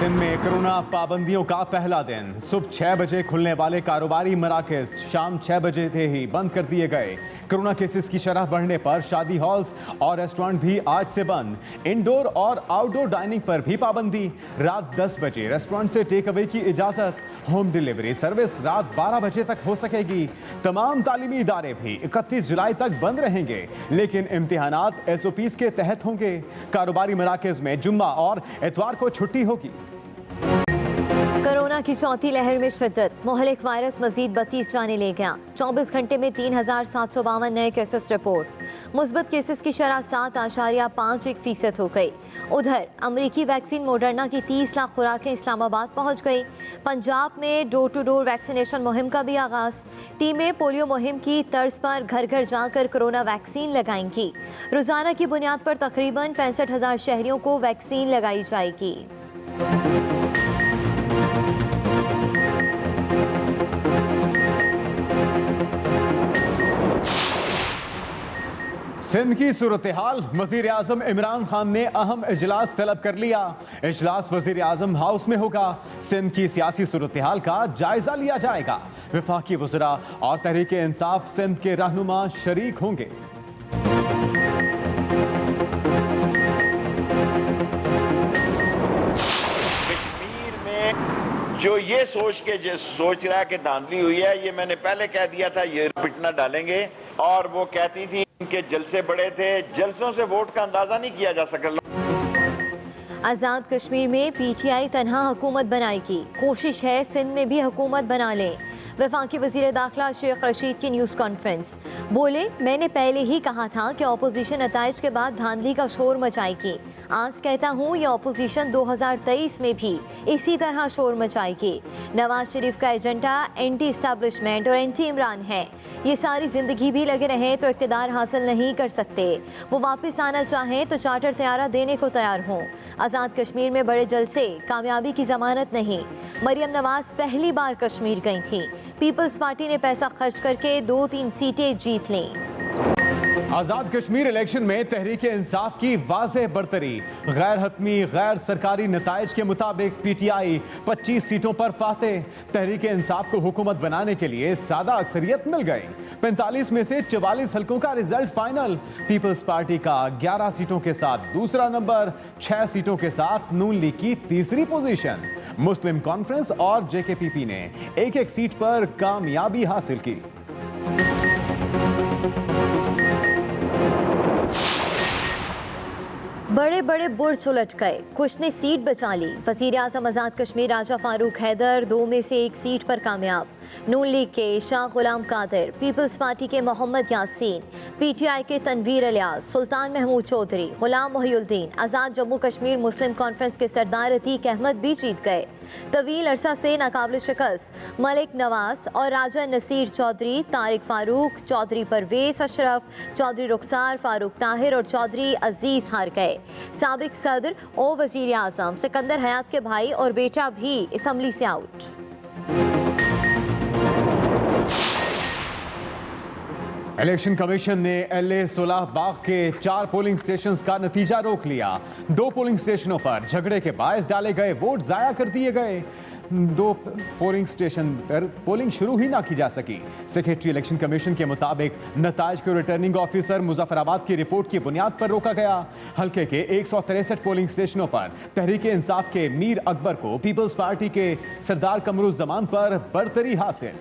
सिंध में कोरोना पाबंदियों का पहला दिन। सुबह 6 बजे खुलने वाले कारोबारी मराकज शाम 6 बजे से ही बंद कर दिए गए। कोरोना केसेस की शरह बढ़ने पर शादी हॉल्स और रेस्टोरेंट भी आज से बंद। इंडोर और आउटडोर डाइनिंग पर भी पाबंदी। रात 10 बजे रेस्टोरेंट से टेक अवे की इजाजत। होम डिलीवरी सर्विस रात 12 बजे तक हो सकेगी। तमाम तालीमी इदारे भी 31 जुलाई तक बंद रहेंगे, लेकिन इम्तिहानात SOPs के तहत होंगे। कारोबारी मराकज में जुम्मा और इतवार को छुट्टी होगी। कोरोना की चौथी लहर में शिद्दत। मोहलिक वायरस मजीद 32 जाने ले गया। 24 घंटे में 3,752 नए केसेस रिपोर्ट। मुस्बत केसेस की शरह 7.51% हो गई। उधर अमरीकी वैक्सीन मोडर्ना की 30 लाख खुराकें इस्लामाबाद पहुंच गई। पंजाब में डोर टू डोर वैक्सीनेशन मुहिम का भी आगाज। टीमें पोलियो मुहिम की तर्ज पर घर घर जाकर कोरोना वैक्सीन लगाएंगी। रोजाना की बुनियाद पर तकरीबन 65,000 शहरियों को वैक्सीन लगाई जाएगी। सिंध की सूरत हाल। वजीर आजम इमरान खान ने अहम इजलास तलब कर लिया। इजलास वजीर आजम हाउस में होगा। सिंध की सियासी सूरत हाल का जायजा लिया जाएगा। वफाकी वज़रा और तहरीक इंसाफ सिंध के रहनुमा शरीक होंगे। कश्मीर में जो ये सोच रहा है कि धांधली हुई है, ये मैंने पहले कह दिया था, ये पिटना डालेंगे। और वो कहती थी इनके जलसे बड़े थे, जलसों से वोट का अंदाजा नहीं किया जा सका। आज़ाद कश्मीर में PTI तन्हा हुकूमत बनाएगी। कोशिश है सिंध में भी हुकूमत बना लें। वफाकी वज़ीर दाखिला शेख रशीद की न्यूज़ कॉन्फ्रेंस। बोले, मैंने पहले ही कहा था कि अपोजिशन नताइज के बाद धांधली का शोर मचाएगी। आज कहता हूँ ये अपोजिशन 2023 में भी इसी तरह शोर मचाएगी। नवाज शरीफ का एजेंडा एंटी इस्टेब्लिशमेंट और एंटी इमरान है। ये सारी जिंदगी भी लगे रहें तो इक़्तिदार हासिल नहीं कर सकते। वो वापस आना चाहें तो चार्टर तैयारा देने को तैयार हों। आज़ाद कश्मीर में बड़े जलसे, कामयाबी की जमानत नहीं। मरियम नवाज पहली बार कश्मीर गई थी। पीपल्स पार्टी ने पैसा खर्च करके 2-3 सीटें जीत लीं। आज़ाद कश्मीर इलेक्शन में तहरीक इंसाफ की वाज़ेह बरतरी। गैर हतमी गैर सरकारी नताइज के मुताबिक PTI 25 सीटों पर फातेह। तहरीक इंसाफ को हुकूमत बनाने के लिए सादा अक्सरियत मिल गई। 45 में से 44 हल्कों का रिजल्ट फाइनल। पीपल्स पार्टी का 11 सीटों के साथ दूसरा नंबर, 6 सीटों के साथ नून लीग की तीसरी पोजीशन। मुस्लिम कॉन्फ्रेंस और JKPP ने एक-एक सीट पर कामयाबी हासिल की। बड़े बड़े बुर्ज उलट गए, कुछ ने सीट बचा ली। वज़ीर आज़म आज़ाद कश्मीर राजा फारूक हैदर 2 में से 1 सीट पर कामयाब। नून लीग के शाह गुलाम कादिर, पीपल्स पार्टी के मोहम्मद यासीन, PTI के तनवीर इलियास, सुल्तान महमूद चौधरी, गुलाम मोहिउद्दीन, आज़ाद जम्मू कश्मीर मुस्लिम कॉन्फ्रेंस के सरदार अतीक अहमद भी जीत गए। तवील अरसा से नाकाबिल शिकस्त मलिक नवाज और राजा नसीर चौधरी, तारिक फारूक, चौधरी परवेज अशरफ, चौधरी रुखसार, फारूक ताहिर और चौधरी अजीज हार गए। साबिक सदर और वज़ीर आज़म सिकंदर हयात के भाई और बेटा भी असम्बली से आउट। इलेक्शन कमीशन ने LA सोलह बाग के 4 पोलिंग स्टेशंस का नतीजा रोक लिया। 2 पोलिंग स्टेशनों पर झगड़े के बायस डाले गए वोट जाया कर दिए गए। 2 पोलिंग स्टेशन पर पोलिंग शुरू ही ना की जा सकी। सेक्रेटरी इलेक्शन कमीशन के मुताबिक नताइज को रिटर्निंग ऑफिसर मुजफ्फराबाद की रिपोर्ट की बुनियाद पर रोका गया। हल्के के 163 पोलिंग स्टेशनों पर तहरीक इंसाफ के मीर अकबर को पीपल्स पार्टी के सरदार कमरुज़्ज़मान पर बरतरी हासिल।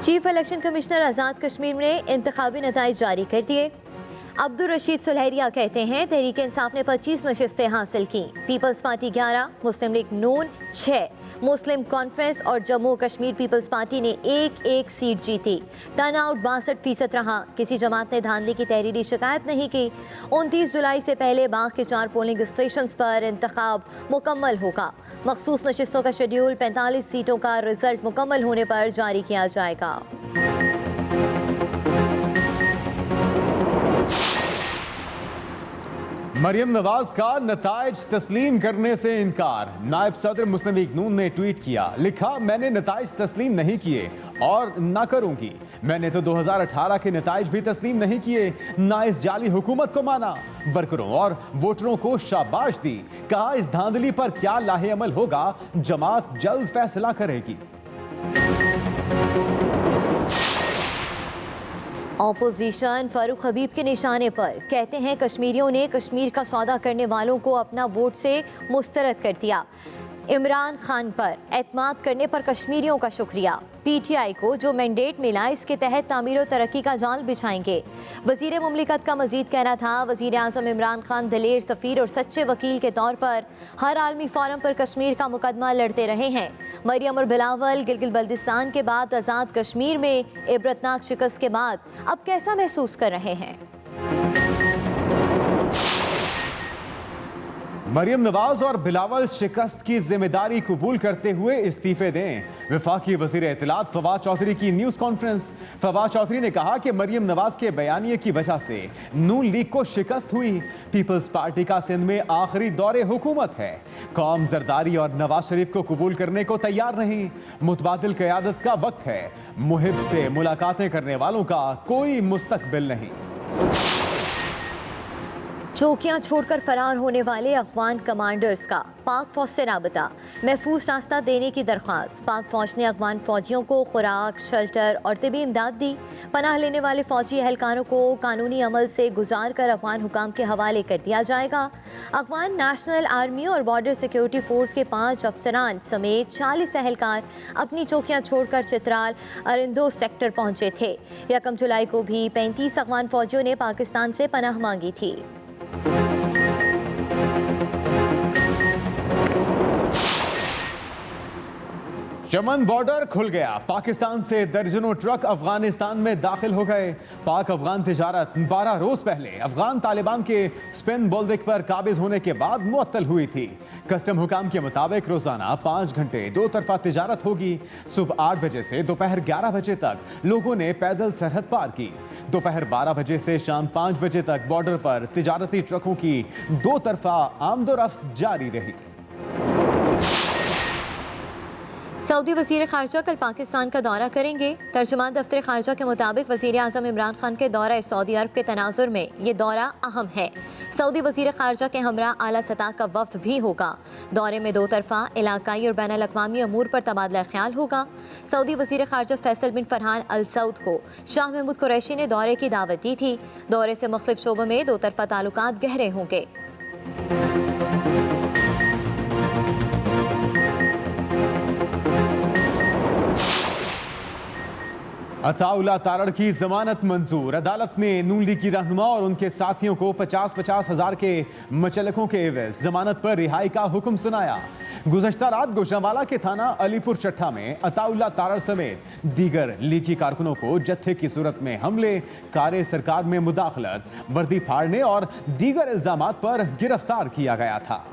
Chief election commissioner Azad Kashmir ने इंतखाबी नताइज जारी कर दिए। अब्दुल रशीद सुलहरिया कहते हैं तहरीक इंसाफ ने 25 नशिस्तें हासिल की। पीपल्स पार्टी 11, मुस्लिम लीग नून 6, मुस्लिम कॉन्फ्रेंस और जम्मू कश्मीर पीपल्स पार्टी ने 1-1 सीट जीती। टर्न आउट 62% रहा। किसी जमात ने धांधली की तहरीरी शिकायत नहीं की। 29 जुलाई से पहले बाग के 4 पोलिंग स्टेशन पर इंतखाब मुकम्मल होगा। मखसूस नशिस्तों का शेड्यूल 45 सीटों का रिजल्ट मुकम्मल होने पर जारी किया जाएगा। मरियम नवाज का नताइज तस्लीम करने से इनकार। नायब सदर मुस्लिम लीग नून ने ट्वीट किया, लिखा, मैंने नताइज तस्लीम नहीं किए और ना करूंगी। मैंने तो 2018 के नताइज भी तस्लीम नहीं किए, ना इस जाली हुकूमत को माना। वर्करों और वोटरों को शाबाश दी। कहा, इस धांधली पर क्या लाहे अमल होगा, जमात जल्द फैसला करेगी। ऑपोजिशन फारूक हबीब के निशाने पर, कहते हैं कश्मीरियों ने कश्मीर का सौदा करने वालों को अपना वोट से मुस्तरद कर दिया। इमरान खान पर एतमाद करने पर कश्मीरियों का शुक्रिया। पीटीआई को जो मैंडेट मिला इसके तहत तामीर और तरक्की का जाल बिछाएंगे। वजीर मुमलिकत का मजीद कहना था, वजीर आज़म इमरान खान दलेर सफ़ीर और सच्चे वकील के तौर पर हर आलमी फोरम पर कश्मीर का मुकदमा लड़ते रहे हैं। मरियम और बिलावल गिलगित बल्तिस्तान के बाद आज़ाद कश्मीर में इबरतनाक शिकस्त के बाद अब कैसा महसूस कर रहे हैं। मरियम नवाज और बिलावल शिकस्त की जिम्मेदारी कबूल करते हुए इस्तीफे दें। वफाकी वजीर इत्तलात फवाद चौधरी की न्यूज़ कॉन्फ्रेंस। फवाद चौधरी ने कहा कि मरियम नवाज के बयानिए की वजह से नून लीग को शिकस्त हुई। पीपल्स पार्टी का सिंध में आखिरी दौरे हुकूमत है। कौम जरदारी और नवाज शरीफ को कबूल करने को तैयार नहीं। मुतबादिल क़यादत का वक्त है। मुहिब से मुलाकातें करने वालों का कोई मुस्तकबिल नहीं। चौकियां छोड़कर फरार होने वाले अफगान कमांडर्स का पाक फौज से राबता। महफूज रास्ता देने की दरख्वास्त। पाक फौज ने अफगान फौजियों को खुराक, शेल्टर और तिबी इमदाद दी। पनाह लेने वाले फौजी एहलकारों को कानूनी अमल से गुजार कर अफगान हुकाम के हवाले कर दिया जाएगा। अफगान नेशनल आर्मी और बॉर्डर सिक्योरिटी फोर्स के 5 अफसरान समेत 40 एहलकार अपनी चौकियां छोड़कर चित्राल अरिंदो सेक्टर पहुंचे थे। 1 जुलाई को भी 35 अफगान फौजियों ने पाकिस्तान से पनाह मांगी थी। चमन बॉर्डर खुल गया। पाकिस्तान से दर्जनों ट्रक अफगानिस्तान में दाखिल हो गए। पाक अफगान तिजारत 12 रोज पहले अफगान तालिबान के स्पिन बोल्दिक पर काबिज होने के बाद मुअत्तल हुई थी। कस्टम हुकाम के मुताबिक रोजाना 5 घंटे 2 तरफा तिजारत होगी। सुबह 8 बजे से दोपहर 11 बजे तक लोगों ने पैदल सरहद पार की। दोपहर 12 बजे से शाम 5 बजे तक बॉर्डर पर तिजारती ट्रकों की 2 तरफा आमदोरफ्त जारी रही। सऊदी वज़ीर ख़ारजा कल पाकिस्तान का दौरा करेंगे। तर्जुमान दफ्तर ख़ारजा के मुताबिक वज़ीर आज़म इमरान खान के दौरा सऊदी अरब के तनाजुर में ये दौरा अहम है। सऊदी वज़ीर ख़ारजा के हमरा आला सतह का वफ्द भी होगा। दौरे में 2 तरफा इलाकाई और बैनुल अक़वामी अमूर पर तबादला ख्याल होगा। सऊदी वज़ीर ख़ारजा फैसल बिन फरहान अल सऊद को शाह महमूद कुरैशी ने दौरे की दावत दी थी। दौरे से मुख्तलिफ शोबों में 2 तरफा ताल्लुकात गहरे होंगे। अताउल्लाह तारड़ की जमानत मंजूर। अदालत ने नून लीग की रहनुमा और उनके साथियों को 50-50 हजार के मचलकों के एवज जमानत पर रिहाई का हुक्म सुनाया। गुज़श्ता रात गुजरांवाला के थाना अलीपुर चट्टा में अताउल्लाह तारड़ समेत दीगर लीगी कारकुनों को जत्थे की सूरत में हमले, कारे सरकार में मुदाखलत, वर्दी फाड़ने और दीगर इल्जामात पर गिरफ्तार किया गया था।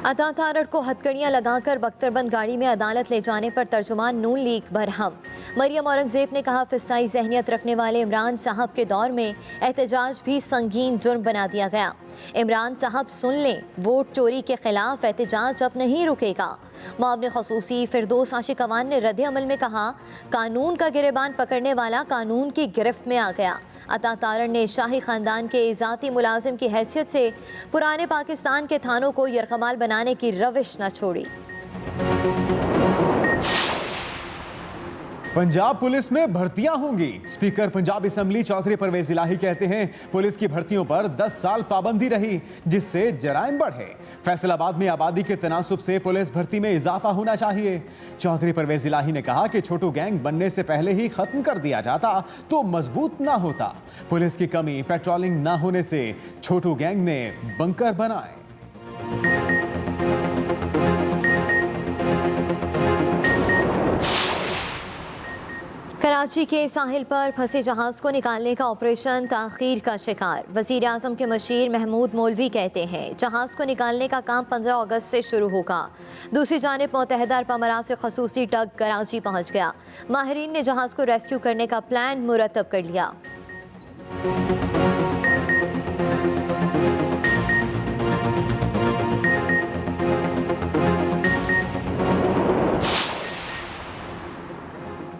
अता तारड़ को हथकड़ियां लगाकर बख्तरबंद गाड़ी में अदालत ले जाने पर तर्जुमान नून लीग बरहम। मरियम औरंगजेब ने कहा, फिस्ताई जहनियत रखने वाले इमरान साहब के दौर में एहतजाज भी संगीन जुर्म बना दिया गया। इमरान साहब सुन लें, वोट चोरी के खिलाफ एहतजाज अब नहीं रुकेगा। मुआविन खसूसी फिरदौस आशिक अवान ने रद्द अमल में कहा, कानून का गिरेबान पकड़ने वाला कानून की गिरफ्त में आ गया। अता तारड़ ने शाही खानदान के इजाती मुलाजिम की हैसियत से पुराने पाकिस्तान के थानों को यरगमाल बनाने की रविश न छोड़ी। पंजाब पुलिस में भर्तियां होंगी। स्पीकर पंजाब असेंबली चौधरी परवेज इलाही कहते हैं, पुलिस की भर्तियों पर 10 साल पाबंदी रही, जिससे जराइम बढ़े। फैसलाबाद में आबादी के तनासुब से पुलिस भर्ती में इजाफा होना चाहिए। चौधरी परवेज इलाही ने कहा कि छोटू गैंग बनने से पहले ही खत्म कर दिया जाता तो मजबूत ना होता। पुलिस की कमी पेट्रोलिंग ना होने से छोटू गैंग ने बंकर बनाए। कराची के साहिल पर फंसे जहाज को निकालने का ऑपरेशन ताखीर का शिकार। वजीर आजम के मशीर महमूद मौलवी कहते हैं जहाज को निकालने का काम 15 अगस्त से शुरू होगा। दूसरी जानिब मुत्तहिदा अरब अमारात से खसूसी टग कराची पहुंच गया। माहिरीन ने जहाज को रेस्क्यू करने का प्लान मुरतब कर लिया।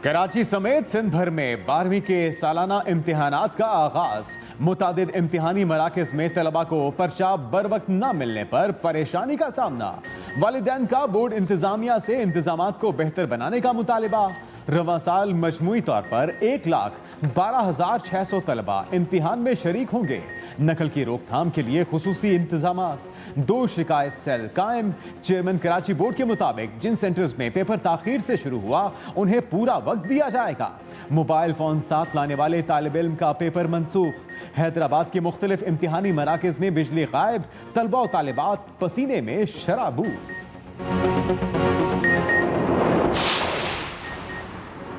कराची समेत सिंध भर में 12वीं के सालाना इम्तिहानात का आगाज। मुतादिद इम्तिहानी मराकज में तलबा को पर्चा बर वक्त न मिलने पर परेशानी का सामना। वालिदैन का बोर्ड इंतजामिया से इंतजामात को बेहतर बनाने का मुतालिबा। रवां साल मजमूई तौर पर 1,12,600 तलबा इम्तिहान में शरीक होंगे। नकल की रोकथाम के लिए खुसूसी इंतजामात। 2 शिकायत सेल कायम। चेयरमैन कराची बोर्ड के मुताबिक जिन सेंटर्स में पेपर ताखीर से शुरू हुआ उन्हें पूरा वक्त दिया जाएगा। मोबाइल फोन साथ लाने वाले तालिब इल्म का पेपर मनसूख। हैदराबाद के मुख्तलिफ इम्तिहानी मराकज में बिजली गायब। तलबा और तालिबात पसीने में शराबू।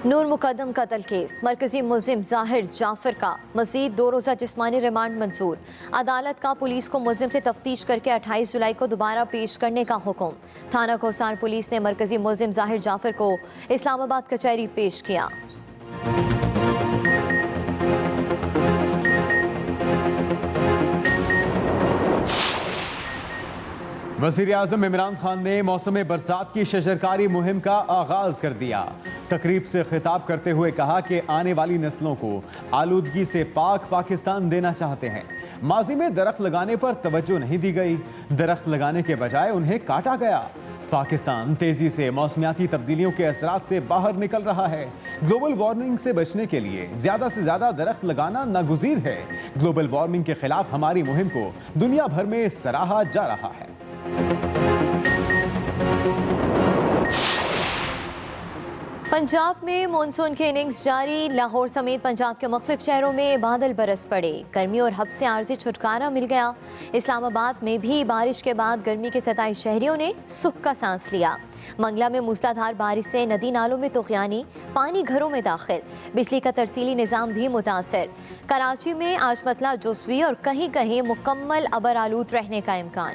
नूर मुकदम कत्ल केस मरकजी मुल्जिम जाहिर जाफर का मजीद 2 रोज़ा जिस्मानी रिमांड मंजूर। अदालत का पुलिस को मुल्जिम से तफ्तीश करके 28 जुलाई को दोबारा पेश करने का हुक्म। थाना कोसार पुलिस ने मरकजी मुल्जिम जाहिर जाफर को इस्लामाबाद कचहरी पेश किया। वज़ीर आज़म इमरान खान ने मौसम बरसात की शजरकारी मुहिम का आगाज कर दिया। तकरीब से खिताब करते हुए कहा कि आने वाली नस्लों को आलूदगी से पाक पाकिस्तान देना चाहते हैं। माजी में दरख्त लगाने पर तवज्जो नहीं दी गई, दरख्त लगाने के बजाय उन्हें काटा गया। पाकिस्तान तेजी से मौसमियाती तब्दीलियों के असरात से बाहर निकल रहा है। ग्लोबल वार्मिंग से बचने के लिए ज्यादा से ज्यादा दरख्त लगाना नागुज़ीर है। ग्लोबल वार्मिंग के खिलाफ हमारी मुहिम को दुनिया भर में सराहा जा रहा है। पंजाब में मानसून की इनिंग्स जारी। लाहौर समेत पंजाब के मुख्तलिफ शहरों में बादल बरस पड़े। गर्मी और हब से आर्जी छुटकारा मिल गया। इस्लामाबाद में भी बारिश के बाद गर्मी के 27 शहरियों ने सुख का सांस लिया। मंगला में मूसलाधार बारिश से नदी नालों में तुग़यानी, पानी घरों में दाखिल। बिजली का तरसीली निज़ाम भी मुतासर। कराची में आज मतला जुज़वी और कहीं कहीं मुकम्मल अबर आलूद रहने का इम्कान।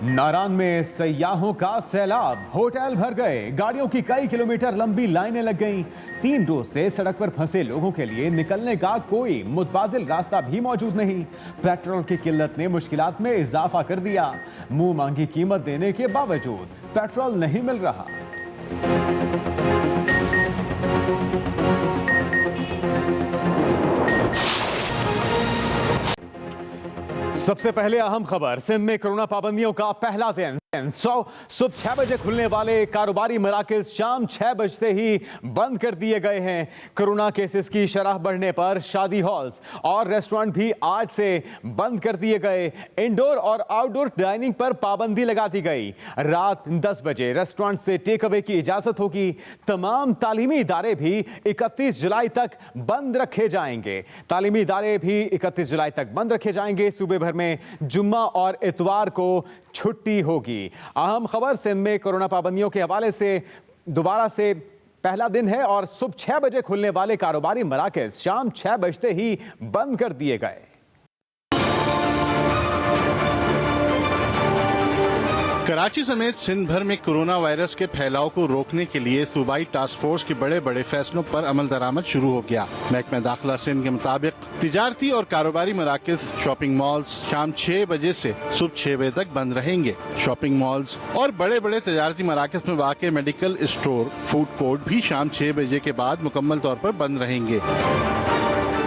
नारान में सयाहों का सैलाब। होटल भर गए। गाड़ियों की कई किलोमीटर लंबी लाइनें लग गईं। 3 रोज से सड़क पर फंसे लोगों के लिए निकलने का कोई मुतबादिल रास्ता भी मौजूद नहीं। पेट्रोल की किल्लत ने मुश्किलात में इजाफा कर दिया। मुंह मांगी कीमत देने के बावजूद पेट्रोल नहीं मिल रहा। सबसे पहले अहम खबर। सिंध में कोरोना पाबंदियों का पहला दिन। सुबह 6 बजे खुलने वाले कारोबारी मराकज शाम 6 बजते ही बंद कर दिए गए हैं। कोरोना केसेस की शरह बढ़ने पर शादी हॉल्स और रेस्टोरेंट भी आज से बंद कर दिए गए। इंडोर और आउटडोर डाइनिंग पर पाबंदी लगा दी गई। रात 10 बजे रेस्टोरेंट से टेक अवे की इजाजत होगी। तमाम तालीमी इदारे भी 31 जुलाई तक बंद रखे जाएंगे। तालीमी इदारे भी 31 जुलाई तक बंद रखे जाएंगे। सूबे भर में जुम्मा और इतवार को छुट्टी होगी। अहम खबर। सिंध में कोरोना पाबंदियों के हवाले से दोबारा से पहला दिन है और सुबह 6 बजे खुलने वाले कारोबारी मराकज शाम 6 बजते ही बंद कर दिए गए। कराची समेत सिंध भर में कोरोना वायरस के फैलाव को रोकने के लिए सूबाई टास्क फोर्स के बड़े बड़े फैसलों पर अमल दरामद शुरू हो गया। महकमा दाखिला सिंध के मुताबिक तिजारती और कारोबारी मराकज, शॉपिंग मॉल्स शाम 6 बजे से सुबह 6 बजे तक बंद रहेंगे। शॉपिंग मॉल्स और बड़े बड़े तिजारती मराकज में वाक़ मेडिकल स्टोर, फूड कोर्ट भी शाम 6 बजे के बाद मुकम्मल तौर पर बंद रहेंगे।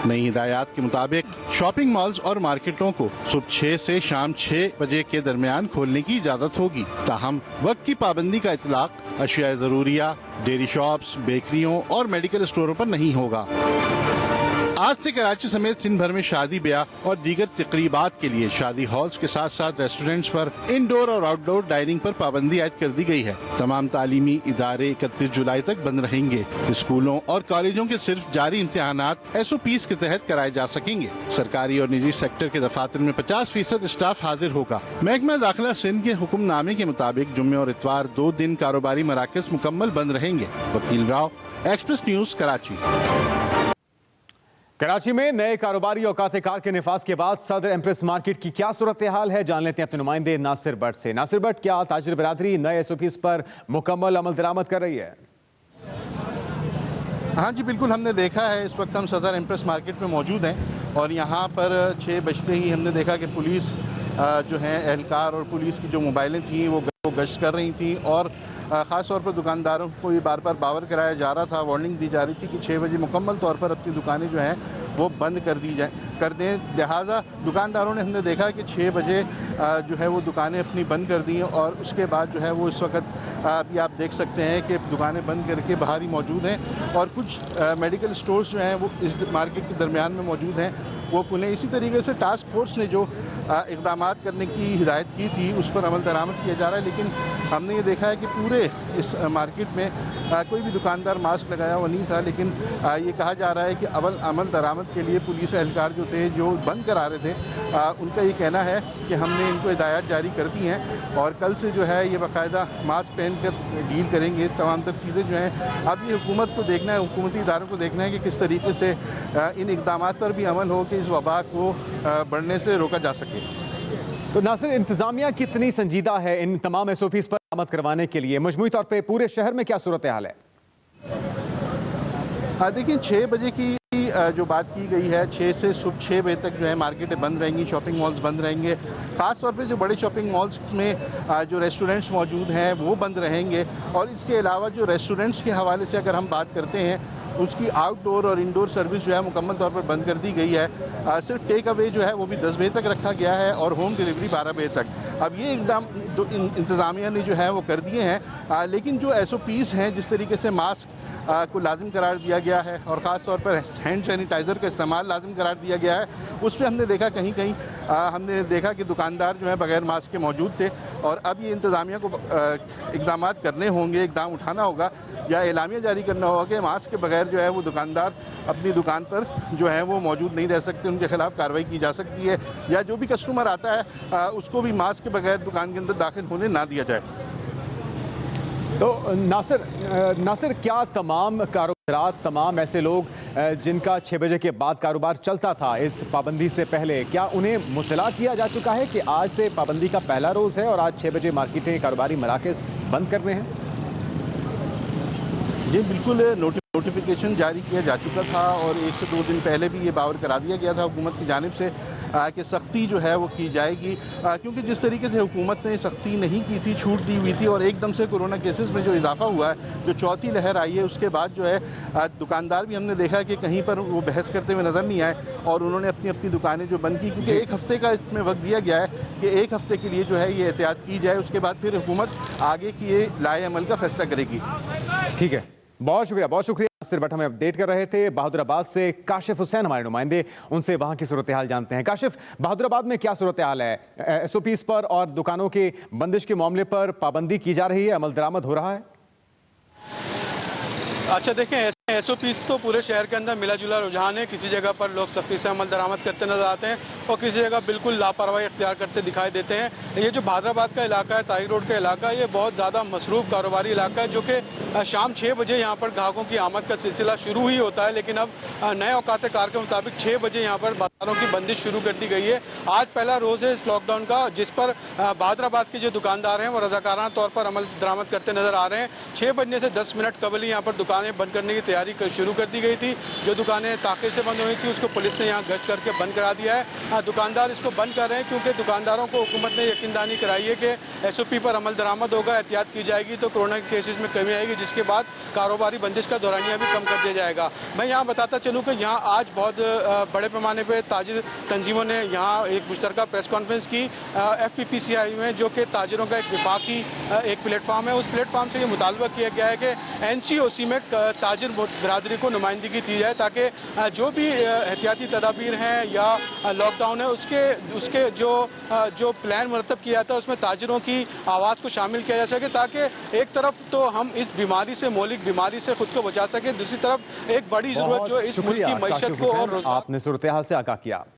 नई हिदायत के मुताबिक शॉपिंग मॉल्स और मार्केटों को सुबह 6 से शाम 6 बजे के दरमियान खोलने की इजाजत होगी। ताहम वक्त की पाबंदी का इतलाक अशिया ज़रूरिया, डेयरी शॉप्स, बेकरियों और मेडिकल स्टोरों पर नहीं होगा। आज से कराची समेत सिंध भर में शादी ब्याह और दीगर तकरीबात के लिए शादी हॉल्स के साथ साथ रेस्टोरेंट्स पर इंडोर और आउटडोर डाइनिंग पर पाबंदी आयद कर दी गई है। तमाम तालीमी इदारे 31 जुलाई तक बंद रहेंगे। स्कूलों और कॉलेजों के सिर्फ जारी इम्तिहानात SOPs के तहत कराए जा सकेंगे। सरकारी और निजी सेक्टर के दफातर में 50% स्टाफ हाजिर होगा। महकमा दाखिला सिंध के हुक्मनामे के मुताबिक जुम्मे और इतवार 2 दिन कारोबारी मराकज मुकम्मल बंद रहेंगे। वकील राव, एक्सप्रेस न्यूज, कराची। कराची में नए कारोबारी औकात-ए-कार के निफाज के बाद सदर एम्प्रेस मार्केट की क्या सूरत हाल है, जान लेते हैं अपने नुमाइंदे नासिर भट्ट से। नासिर भट्ट, क्या ताजिर बिरादरी नए SOPs पर मुकम्मल अमल दरामद कर रही है? हाँ जी बिल्कुल, हमने देखा है। इस वक्त हम सदर एम्प्रेस मार्केट में मौजूद हैं और यहाँ पर 6 बजते ही हमने देखा कि पुलिस जो है एहलकार और पुलिस की जो मोबाइलें थी वो गश्त कर रही थी और ख़ास तौर पर दुकानदारों को ये बार बार बावर कराया जा रहा था, वार्निंग दी जा रही थी कि 6 बजे मुकम्मल तौर पर अपनी दुकानें जो हैं वो बंद कर दें। लिहाजा दुकानदारों ने, हमने देखा कि 6 बजे जो है वो दुकानें अपनी बंद कर दी और उसके बाद जो है वो इस वक्त अभी आप देख सकते हैं कि दुकानें बंद करके बाहर ही मौजूद हैं और कुछ मेडिकल स्टोर्स जो हैं वो इस मार्केट के दरमियान में मौजूद हैं, वो खुले। इसी तरीके से टास्क फोर्स ने जो इक़दाम करने की हिदायत की थी उस पर अमल दरामद किया जा रहा है, लेकिन हमने ये देखा है कि पूरे इस मार्केट में कोई भी दुकानदार मास्क लगाया हुआ नहीं था। लेकिन ये कहा जा रहा है कि अमल दरामद के लिए पुलिस एहलकार जो थे, जो बंद करा रहे थे, उनका ये कहना है कि हमने इनको हिदायत जारी कर दी हैं और कल से जो है ये बाकायदा मास्क पहन कर डील करेंगे। तमाम तर चीज़ें जो हैं अब ये हुकूमत को देखना है, हुकूमती इदारों को देखना है कि किस तरीके से इन इक़दाम पर भी अमल हो कि इस वबा को बढ़ने से रोका जा सके। तो नासिर, इंतजामिया कितनी संजीदा है इन तमाम SOPs पर आमद करवाने के लिए? मजमूई तौर पे पूरे शहर में क्या सूरत हाल है? देखिए, 6 बजे की जो बात की गई है, 6 से सुबह 6 बजे तक जो है मार्केटें बंद रहेंगी, शॉपिंग मॉल्स बंद रहेंगे। ख़ास तौर पे जो बड़े शॉपिंग मॉल्स में जो रेस्टोरेंट्स मौजूद हैं वो बंद रहेंगे और इसके अलावा जो रेस्टोरेंट्स के हवाले से अगर हम बात करते हैं, उसकी आउटडोर और इंडोर सर्विस जो है मुकम्मल तौर पर बंद कर दी गई है। सिर्फ टेक अवे जो है वो भी 10 बजे तक रखा गया है और होम डिलीवरी 12 बजे तक। अब ये इक़दाम इंतज़ामिया ने जो है वो कर दिए हैं, लेकिन जो SOPs हैं, जिस तरीके से मास्क को लाजिम करार दिया गया है और ख़ास तौर पर हैंड सैनिटाइज़र का इस्तेमाल लाजिम करार दिया गया है, उस पर हमने देखा कहीं हमने देखा कि दुकानदार जो है बगैर मास्क के मौजूद थे और अब ये इंतज़ामिया को इक़दाम करने होंगे, इक़दाम उठाना होगा या एलामिया जारी करना होगा कि मास्क के बगैर जो है वो दुकानदार अपनी दुकान पर जो है वो मौजूद नहीं रह सकते, उनके खिलाफ कार्रवाई की जा सकती है या जो भी कस्टमर आता है उसको भी मास्क के बगैर दुकान के अंदर दाखिल होने ना दिया जाए। तो नासिर, क्या तमाम कारोबार, तमाम ऐसे लोग जिनका 6 बजे के बाद कारोबार चलता था इस पाबंदी से पहले, क्या उन्हें मुतला किया जा चुका है कि आज से पाबंदी का पहला रोज़ है और आज 6 बजे मार्केटें, कारोबारी मराकज़ बंद करने हैं? जी बिल्कुल, नोटिफिकेशन जारी किया जा चुका था और 1 से 2 दिन पहले भी ये बावर करा दिया गया था हुकूमत की जानिब से कि सख्ती जो है वो की जाएगी, क्योंकि जिस तरीके से हुकूमत ने सख्ती नहीं की थी, छूट दी हुई थी और एकदम से कोरोना केसेस में जो इजाफा हुआ है, जो चौथी लहर आई है, उसके बाद जो है दुकानदार भी हमने देखा कि कहीं पर वो बहस करते हुए नज़र नहीं आए और उन्होंने अपनी अपनी दुकानें जो बंद की, क्योंकि 1 हफ्ते का इसमें वक्त दिया गया है कि 1 हफ्ते के लिए जो है ये एहतियात की जाए, उसके बाद फिर हुकूमत आगे की ये लाए अमल का फैसला करेगी। ठीक है, बहुत शुक्रिया, बहुत शुक्रिया। नासिर भट्ट हमें अपडेट कर रहे थे बहादुराबाद से। काशिफ हुसैन हमारे नुमाइंदे, उनसे वहां की सूरत हाल जानते हैं। काशिफ, बहादुराबाद में क्या सूरत हाल है? SOPs पर और दुकानों के बंदिश के मामले पर पाबंदी की जा रही है, अमल दरामद हो रहा है? अच्छा देखें, SOPs तो पूरे शहर के अंदर मिला जुला रुझान है। किसी जगह पर लोग सख्ती से अमल दरामद करते नजर आते हैं और किसी जगह बिल्कुल लापरवाही इख्तियार करते दिखाई देते हैं। ये जो बहादुराबाद का इलाका है, ताहिर रोड का इलाका, ये बहुत ज़्यादा मसरूफ कारोबारी इलाका है, जो कि शाम 6 बजे यहाँ पर ग्राहकों की आमद का सिलसिला शुरू ही होता है। लेकिन अब नए औकात-ए-कार के मुताबिक 6 बजे यहाँ पर बाजारों की बंदिश शुरू कर दी गई है। आज पहला रोज़ है इस लॉकडाउन का, जिस पर बहादुराबाद के जो दुकानदार हैं वो रजाकाराना तौर पर अमल दरामद करते नजर आ रहे हैं। 6 बजने से 10 मिनट कबल ही यहाँ पर दुकानें बंद करने की तैयारी शुरू कर दी गई थी। जो दुकानें ताख़ीर से बंद हुई थी उसको पुलिस ने यहाँ गश्त करके बंद करा दिया है। दुकानदार इसको बंद कर रहे हैं क्योंकि दुकानदारों को हुकूमत ने यकीनदानी कराई है कि SOP पर अमल दरामद होगा, एहतियात की जाएगी तो कोरोना के केसेस में कमी आएगी, जिसके बाद कारोबारी बंदिश का दौरानिया भी कम कर दिया जाएगा। मैं यहाँ बताता चलूँ कि यहाँ आज बहुत बड़े पैमाने पर ताजिर तंजीमों ने यहाँ एक मुश्तरका प्रेस कॉन्फ्रेंस की FPPCI में, जो कि ताजिरों का एक विफाकी एक प्लेटफॉर्म है। उस प्लेटफॉर्म से ये मुतालबा किया गया है कि NCOC में ताजिर बिरादरी को नुमाइंदगी दी जाए, ताकि जो भी एहतियाती तदाबीर हैं या लॉकडाउन है उसके जो प्लान मुरतब किया था उसमें ताजिरों की आवाज़ को शामिल किया जा सके, ताकि एक तरफ तो हम इस बीमारी से, मौलिक बीमारी से खुद को बचा सकें, दूसरी तरफ एक बड़ी जरूरत जो इस मुल्क की शुक्रिया मईशत काशिफ को और हुसैन, रोजगार आपने सूरत हाल से आगाह किया।